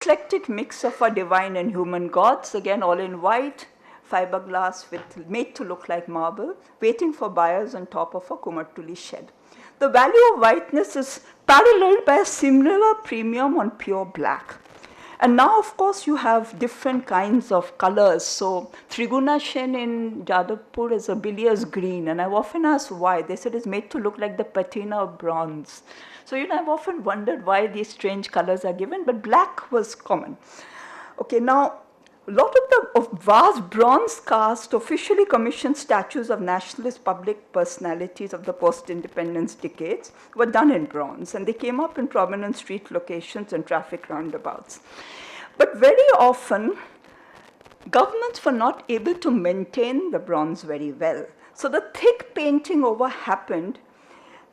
eclectic mix of our divine and human gods, again all in white, fiberglass made to look like marble, waiting for buyers on top of a Kumartuli shed. The value of whiteness is paralleled by a similar premium on pure black. And now, of course, you have different kinds of colors. So, Trigunachen in Jadavpur is a bilious green, and I've often asked why. They said it's made to look like the patina of bronze. So, I've often wondered why these strange colors are given, but black was common. Okay, now, a lot of vast bronze cast officially commissioned statues of nationalist public personalities of the post-independence decades were done in bronze, and they came up in prominent street locations and traffic roundabouts. But very often, governments were not able to maintain the bronze very well. So the thick painting over happened.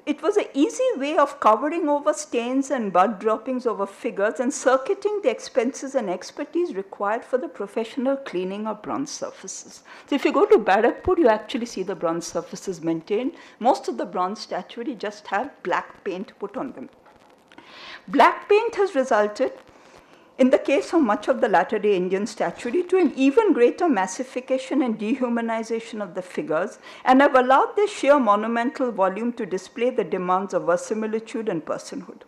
It was an easy way of covering over stains and blood droppings over figures and circuiting the expenses and expertise required for the professional cleaning of bronze surfaces. So if you go to Barakpur, you actually see the bronze surfaces maintained. Most of the bronze statuary just have black paint put on them. Black paint has resulted, in the case of much of the latter-day Indian statuary, to an even greater massification and dehumanization of the figures, and have allowed their sheer monumental volume to display the demands of verisimilitude and personhood.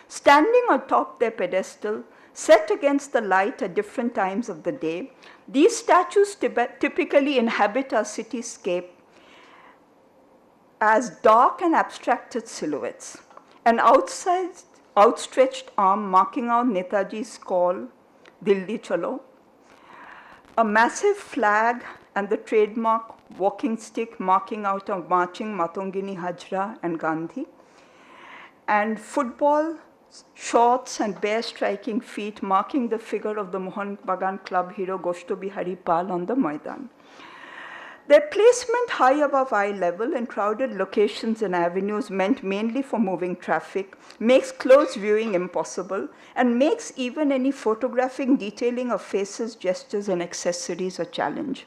Standing atop their pedestal, set against the light at different times of the day, these statues typically inhabit our cityscape as dark and abstracted silhouettes. An outstretched arm marking out Netaji's call, Dilli Chalo, a massive flag and the trademark walking stick marking out a marching Matongini Hajra and Gandhi, and football shorts and bare striking feet marking the figure of the Mohan Bagan Club hero Goshto Bihari Pal on the Maidan. Their placement high above eye level in crowded locations and avenues meant mainly for moving traffic makes close viewing impossible and makes even any photographic detailing of faces, gestures, and accessories a challenge.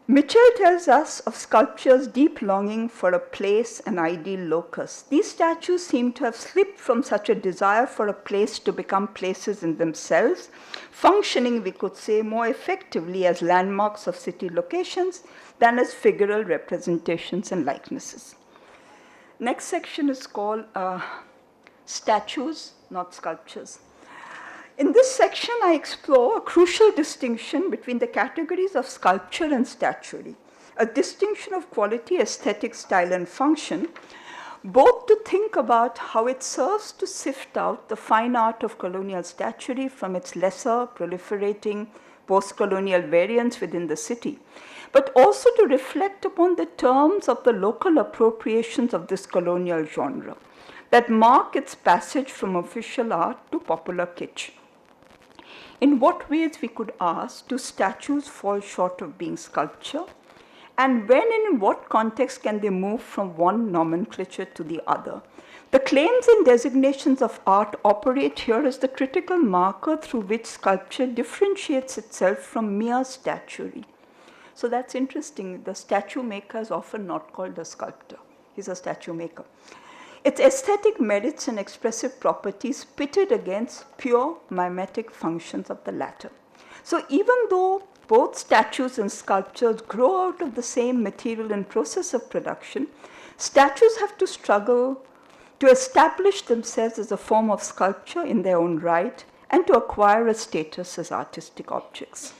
Mitchell tells us of sculpture's deep longing for a place, an ideal locus. These statues seem to have slipped from such a desire for a place to become places in themselves, functioning, we could say, more effectively as landmarks of city locations than as figural representations and likenesses. Next section is called Statues, not Sculptures. In this section, I explore a crucial distinction between the categories of sculpture and statuary, a distinction of quality, aesthetic, style, and function, both to think about how it serves to sift out the fine art of colonial statuary from its lesser, proliferating, post-colonial variants within the city, but also to reflect upon the terms of the local appropriations of this colonial genre that mark its passage from official art to popular kitsch. In what ways, we could ask, do statues fall short of being sculpture? And when and in what context can they move from one nomenclature to the other? The claims and designations of art operate here as the critical marker through which sculpture differentiates itself from mere statuary. So that's interesting. The statue maker is often not called a sculptor. He's a statue maker. Its aesthetic merits and expressive properties pitted against pure mimetic functions of the latter. So even though both statues and sculptures grow out of the same material and process of production, statues have to struggle to establish themselves as a form of sculpture in their own right and to acquire a status as artistic objects.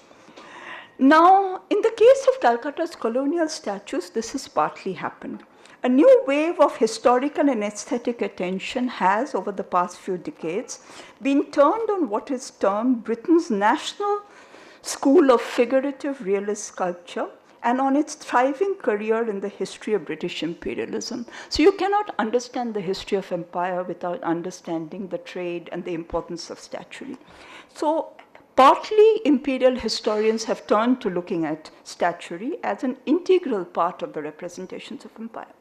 Now, in the case of Calcutta's colonial statues, this has partly happened. A new wave of historical and aesthetic attention has, over the past few decades, been turned on what is termed Britain's national school of figurative realist sculpture and on its thriving career in the history of British imperialism. So you cannot understand the history of empire without understanding the trade and the importance of statuary. So partly, imperial historians have turned to looking at statuary as an integral part of the representations of empire.